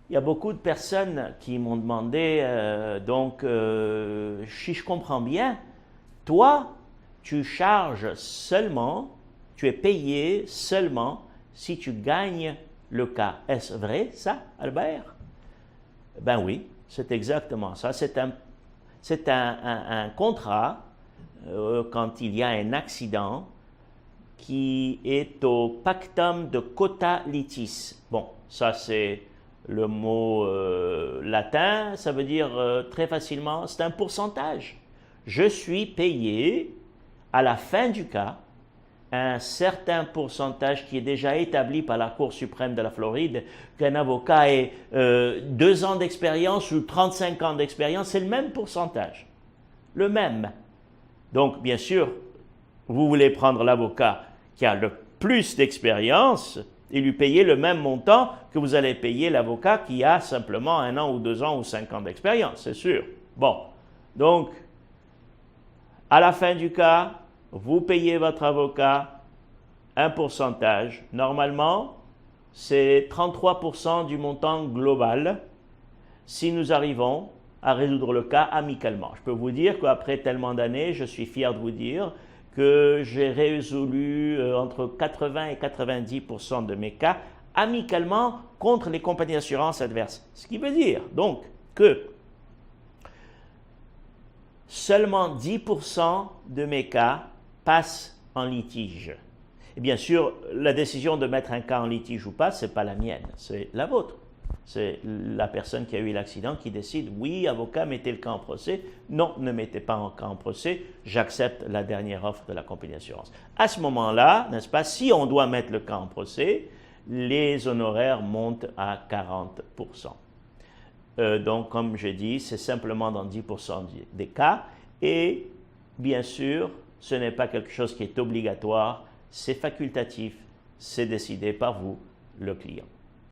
Il y a beaucoup de personnes qui m'ont demandé, si je comprends bien, toi, tu charges seulement, tu es payé seulement si tu gagnes le cas. Est-ce vrai ça, Albert? Ben oui, c'est exactement ça. C'est un contrat quand il y a un accident qui est au pactum de quota litis. Bon, ça c'est le mot latin, ça veut dire très facilement, c'est un pourcentage. Je suis payé à la fin du cas un certain pourcentage qui est déjà établi par la Cour suprême de la Floride, qu'un avocat ait 2 ans d'expérience ou 35 ans d'expérience, c'est le même pourcentage. Le même. Donc, bien sûr, vous voulez prendre l'avocat qui a le plus d'expérience et lui payer le même montant que vous allez payer l'avocat qui a simplement 1 an ou 2 ans ou 5 ans d'expérience, c'est sûr. Bon, donc, à la fin du cas, vous payez votre avocat un pourcentage. Normalement, c'est 33% du montant global si nous arrivons à résoudre le cas amicalement. Je peux vous dire qu'après tellement d'années, je suis fier de vous dire que j'ai résolu entre 80 et 90% de mes cas amicalement contre les compagnies d'assurance adverses. Ce qui veut dire donc que seulement 10% de mes cas passent en litige. Et bien sûr, la décision de mettre un cas en litige ou pas, ce n'est pas la mienne, c'est la vôtre. C'est la personne qui a eu l'accident qui décide, oui, avocat, mettez le cas en procès. Non, ne mettez pas en cas en procès, j'accepte la dernière offre de la compagnie d'assurance. À ce moment-là, n'est-ce pas, si on doit mettre le cas en procès, les honoraires montent à 40%. Donc, comme j'ai dit, c'est simplement dans 10% des cas. Et bien sûr, ce n'est pas quelque chose qui est obligatoire, c'est facultatif, c'est décidé par vous, le client.